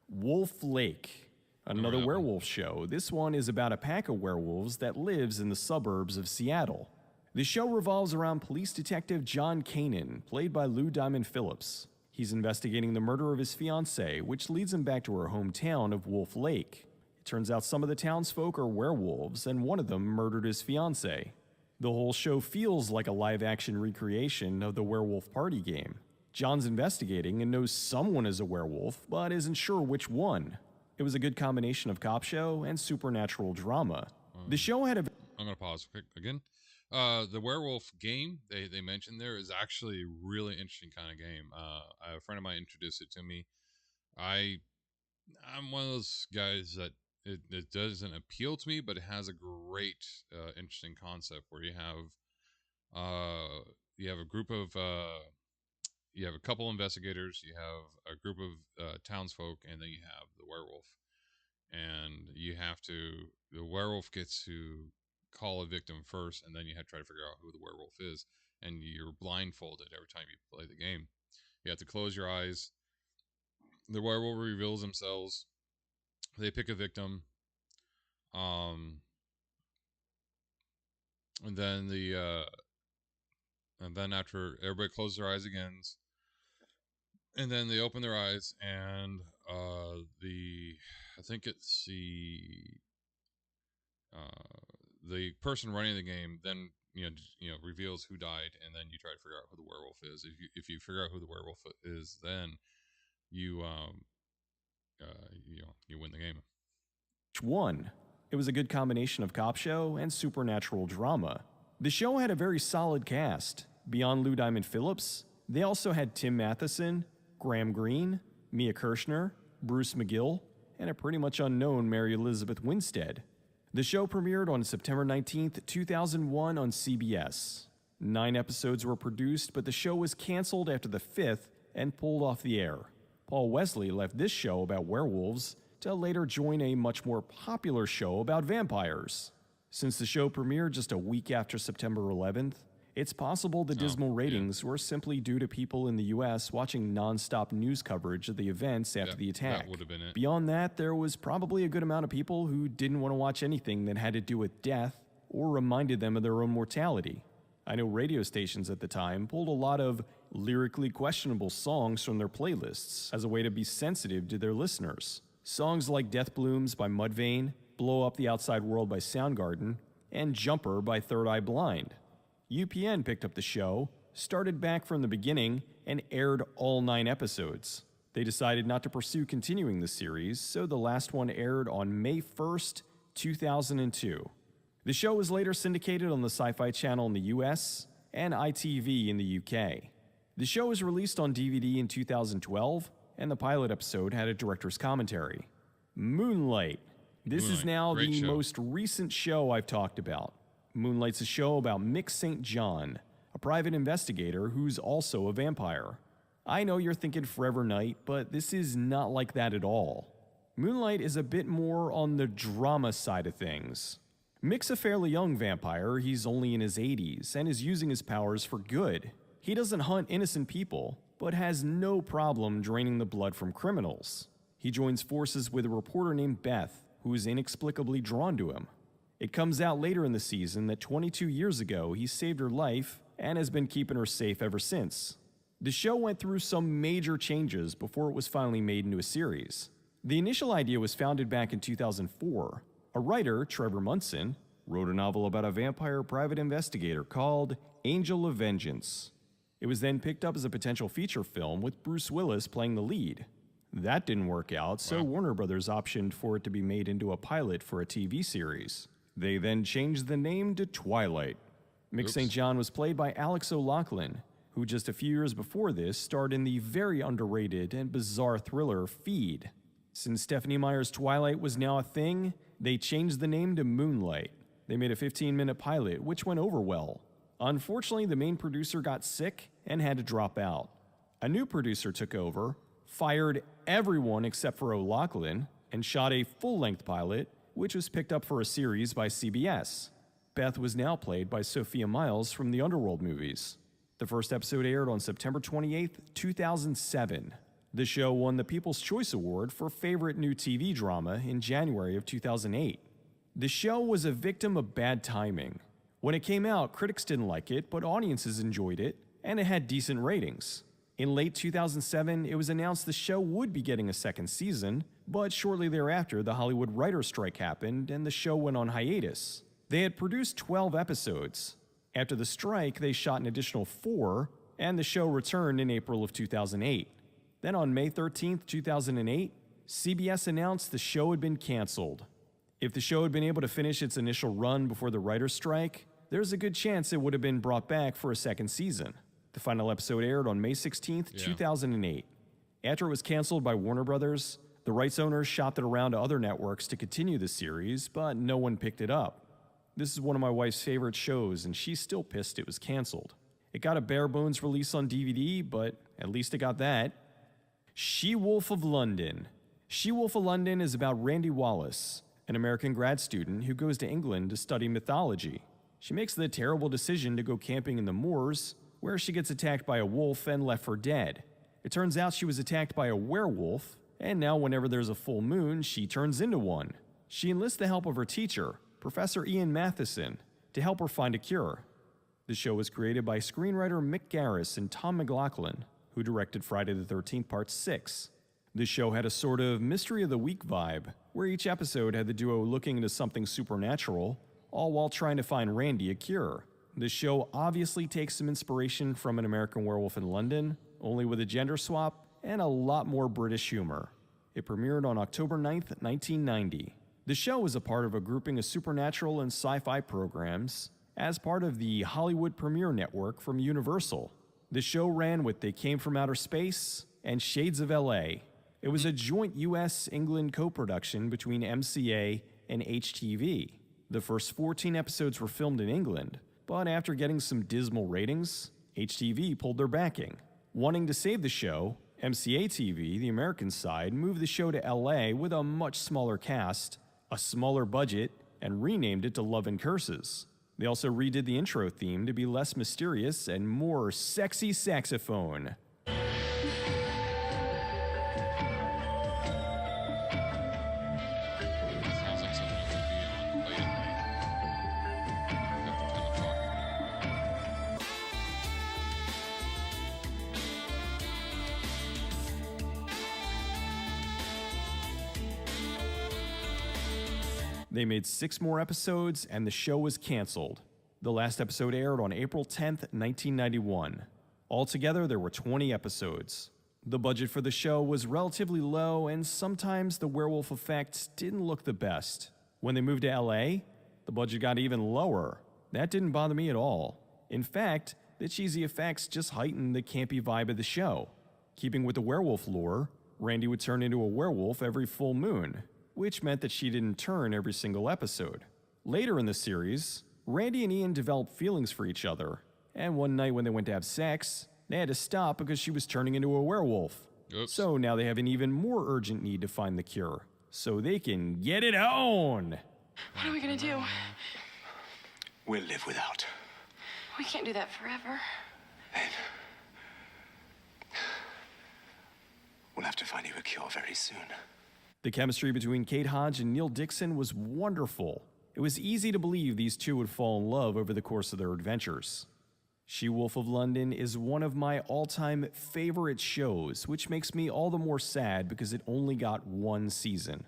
S10: Wolf Lake, another werewolf show. This one is about a pack of werewolves that lives in the suburbs of Seattle. The show revolves around police detective John Kanan, played by Lou Diamond Phillips. He's investigating the murder of his fiancée, which leads him back to her hometown of Wolf Lake. It turns out some of the townsfolk are werewolves, and one of them murdered his fiancée. The whole show feels like a live-action recreation of the werewolf party game. John's investigating and knows someone is a werewolf, but isn't sure which one. It was a good combination of cop show and supernatural drama. The show had a...
S1: I'm going to pause quick again. The werewolf game they mentioned there is actually a really interesting kind of game. A friend of mine introduced it to me. I'm one of those guys that it doesn't appeal to me, but it has a great, interesting concept where you have a group of you have a couple investigators, you have a group of townsfolk, and then you have the werewolf, and the werewolf gets to call a victim first, and then you have to try to figure out who the werewolf is, and you're blindfolded every time you play the game. You have to close your eyes. The werewolf reveals themselves. They pick a victim, and then after everybody closes their eyes again, and then they open their eyes, and I think it's the person running the game then reveals who died, and then you try to figure out who the werewolf is. If you figure out who the werewolf is, then you you win the game.
S10: One. It was a good combination of cop show and supernatural drama. The show had a very solid cast. Beyond Lou Diamond Phillips, they also had Tim Matheson, Graham Greene, Mia Kirshner, Bruce McGill, and a pretty much unknown Mary Elizabeth Winstead. The show premiered on September 19th, 2001 on CBS. 9 episodes were produced, but the show was canceled after the 5th and pulled off the air. Paul Wesley left this show about werewolves to later join a much more popular show about vampires. Since the show premiered just a week after September 11th, it's possible the dismal ratings were simply due to people in the US watching non-stop news coverage of the events after the attack.
S1: That would have been it.
S10: Beyond that, there was probably a good amount of people who didn't want to watch anything that had to do with death or reminded them of their own mortality. I know radio stations at the time pulled a lot of lyrically questionable songs from their playlists as a way to be sensitive to their listeners. Songs like Death Blooms by Mudvayne, Blow Up the Outside World by Soundgarden, and Jumper by Third Eye Blind. UPN picked up the show, started back from the beginning, and aired all 9 episodes. They decided not to pursue continuing the series, so the last one aired on May 1st, 2002. The show was later syndicated on the Sci-Fi Channel in the US and ITV in the UK. The show was released on DVD in 2012, and the pilot episode had a director's commentary. Moonlight. This is now the most recent show I've talked about. Moonlight's a show about Mick St. John, a private investigator who's also a vampire. I know you're thinking Forever Night, but this is not like that at all. Moonlight is a bit more on the drama side of things. Mick's a fairly young vampire, he's only in his 80s, and is using his powers for good. He doesn't hunt innocent people, but has no problem draining the blood from criminals. He joins forces with a reporter named Beth, who is inexplicably drawn to him. It comes out later in the season that 22 years ago he saved her life and has been keeping her safe ever since. The show went through some major changes before it was finally made into a series. The initial idea was founded back in 2004. A writer, Trevor Munson, wrote a novel about a vampire private investigator called Angel of Vengeance. It was then picked up as a potential feature film with Bruce Willis playing the lead. That didn't work out, so Warner Brothers optioned for it to be made into a pilot for a TV series. They then changed the name to Twilight. Mick St. John was played by Alex O'Loughlin, who just a few years before this starred in the very underrated and bizarre thriller Feed. Since Stephenie Meyer's Twilight was now a thing, they changed the name to Moonlight. They made a 15-minute pilot, which went over well. Unfortunately, the main producer got sick and had to drop out. A new producer took over, fired everyone except for O'Loughlin, and shot a full-length pilot, which was picked up for a series by CBS. Beth was now played by Sophia Myles from the Underworld movies. The first episode aired on September 28, 2007. The show won the People's Choice Award for Favorite New TV Drama in January of 2008. The show was a victim of bad timing. When it came out, critics didn't like it, but audiences enjoyed it, and it had decent ratings. In late 2007, it was announced the show would be getting a second season, but shortly thereafter, the Hollywood writer's strike happened and the show went on hiatus. They had produced 12 episodes. After the strike, they shot an additional 4, and the show returned in April of 2008. Then on May 13, 2008, CBS announced the show had been canceled. If the show had been able to finish its initial run before the writer's strike, there's a good chance it would have been brought back for a second season. The final episode aired on May 16, 2008. After it was canceled by Warner Brothers, the rights owners shopped it around to other networks to continue the series, but no one picked it up. This is one of my wife's favorite shows, and she's still pissed it was canceled. It got a bare-bones release on DVD, but at least it got that. She-Wolf of London. She-Wolf of London is about Randy Wallace, an American grad student who goes to England to study mythology. She makes the terrible decision to go camping in the moors, where she gets attacked by a wolf and left for dead. It turns out she was attacked by a werewolf, and now whenever there's a full moon, she turns into one. She enlists the help of her teacher, Professor Ian Matheson, to help her find a cure. The show was created by screenwriter Mick Garris and Tom McLaughlin, who directed Friday the 13th Part 6. The show had a sort of Mystery of the Week vibe, where each episode had the duo looking into something supernatural, all while trying to find Randy a cure. The show obviously takes some inspiration from An American Werewolf in London, only with a gender swap and a lot more British humor. It premiered on October 9th, 1990. The show was a part of a grouping of supernatural and sci-fi programs as part of the Hollywood Premiere Network from Universal. The show ran with They Came From Outer Space and Shades of L.A. It was a joint US-England co-production between MCA and HTV. The first 14 episodes were filmed in England, but after getting some dismal ratings, HTV pulled their backing. Wanting to save the show, MCA TV, the American side, moved the show to LA with a much smaller cast, a smaller budget, and renamed it to Love and Curses. They also redid the intro theme to be less mysterious and more sexy saxophone. They made 6 more episodes, and the show was canceled. The last episode aired on April 10th, 1991. Altogether, there were 20 episodes. The budget for the show was relatively low, and sometimes the werewolf effects didn't look the best. When they moved to LA, the budget got even lower. That didn't bother me at all. In fact, the cheesy effects just heightened the campy vibe of the show. Keeping with the werewolf lore, Randy would turn into a werewolf every full moon, which meant that she didn't turn every single episode. Later in the series, Randy and Ian developed feelings for each other, and one night when they went to have sex, they had to stop because she was turning into a werewolf.
S1: Oops.
S10: So now they have an even more urgent need to find the cure, so they can get it on!
S11: What are we gonna do?
S3: We'll live without.
S11: We can't do that forever.
S3: Then we'll have to find you a cure very soon.
S10: The chemistry between Kate Hodge and Neil Dixon was wonderful. It was easy to believe these two would fall in love over the course of their adventures. She-Wolf of London is one of my all-time favorite shows, which makes me all the more sad because it only got 1 season.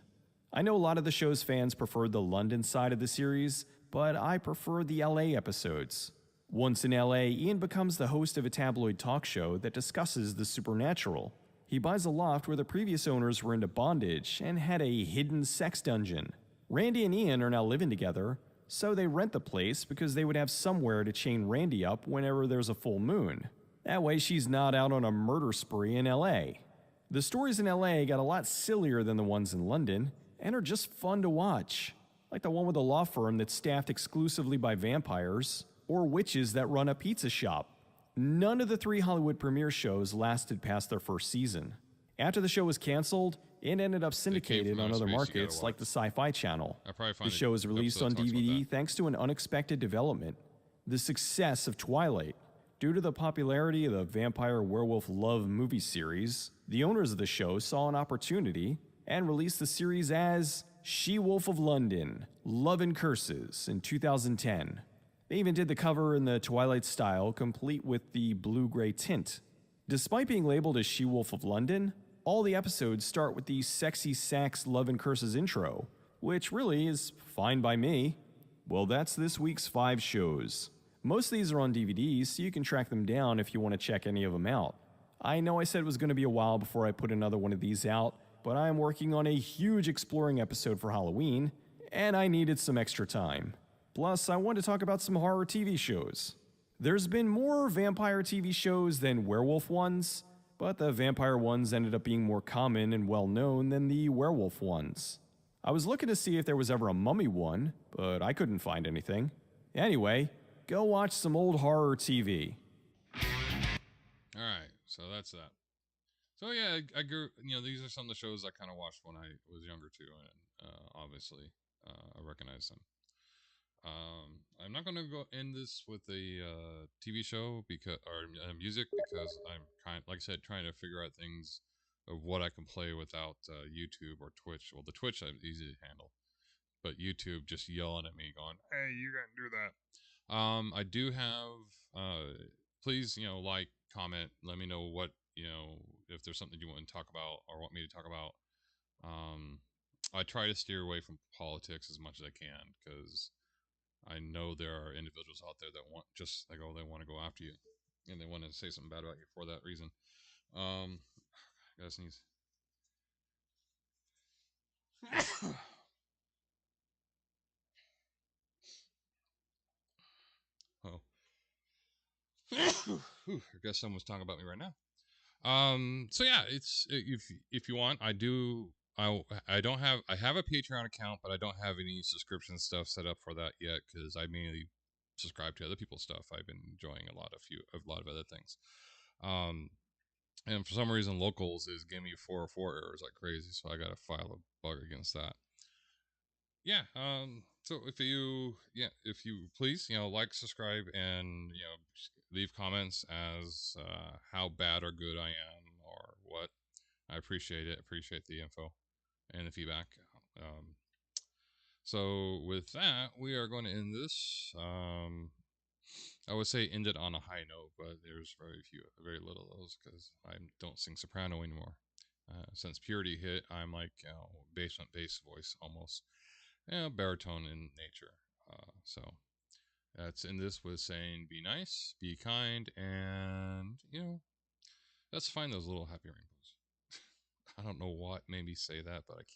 S10: I know a lot of the show's fans preferred the London side of the series, but I prefer the LA episodes. Once in LA, Ian becomes the host of a tabloid talk show that discusses the supernatural. He buys a loft where the previous owners were into bondage and had a hidden sex dungeon. Randy and Ian are now living together, so they rent the place because they would have somewhere to chain Randy up whenever there's a full moon. That way she's not out on a murder spree in LA. The stories in LA got a lot sillier than the ones in London and are just fun to watch, like the one with a law firm that's staffed exclusively by vampires or witches that run a pizza shop. None of the 3 Hollywood premiere shows lasted past their first season. After the show was canceled, it ended up syndicated on other markets like the Sci-Fi Channel. The show was released on DVD thanks to an unexpected development: the success of Twilight. Due to the popularity of the vampire werewolf love movie series, the owners of the show saw an opportunity and released the series as She-Wolf of London, Love and Curses in 2010. They even did the cover in the Twilight style, complete with the blue-gray tint. Despite being labeled as She-Wolf of London, all the episodes start with the sexy sax Love and Curses intro, which really is fine by me. Well, that's this week's 5 shows. Most of these are on DVDs, so you can track them down if you want to check any of them out. I know I said it was going to be a while before I put another one of these out, but I am working on a huge exploring episode for Halloween, and I needed some extra time. Plus, I wanted to talk about some horror TV shows. There's been more vampire TV shows than werewolf ones, but the vampire ones ended up being more common and well-known than the werewolf ones. I was looking to see if there was ever a mummy one, but I couldn't find anything. Anyway, go watch some old horror TV.
S1: Alright, so that's that. So yeah, I grew, these are some of the shows I kind of watched when I was younger too, and obviously I recognize them. I'm not going to go end this with a TV show or music because I'm like I said, trying to figure out things of what I can play without YouTube or Twitch. Well, the Twitch I'm easy to handle, but YouTube just yelling at me, going, "Hey, you can't do that." I do have. Please, like, comment, let me know what if there's something you want to talk about or want me to talk about. I try to steer away from politics as much as I can, because I know there are individuals out there that want they want to go after you, and they want to say something bad about you for that reason. I gotta sneeze. Oh. I guess someone's talking about me right now. So yeah, if you want, I have a Patreon account, but I don't have any subscription stuff set up for that yet, because I mainly subscribe to other people's stuff. I've been enjoying a lot of other things. And for some reason, locals is giving me 404 errors like crazy, so I gotta file a bug against that. Yeah. So if you please, like, subscribe, and leave comments as how bad or good I am or what. I appreciate it. Appreciate the info and the feedback. So with that, we are going to end this. I would say end it on a high note, but there's very little of those, because I don't sing soprano anymore. Since puberty hit, I'm like basement bass voice almost, baritone in nature. So that's in this with saying be nice, be kind, and let's find those little happy rainbows. I don't know what made me say that, but I can't.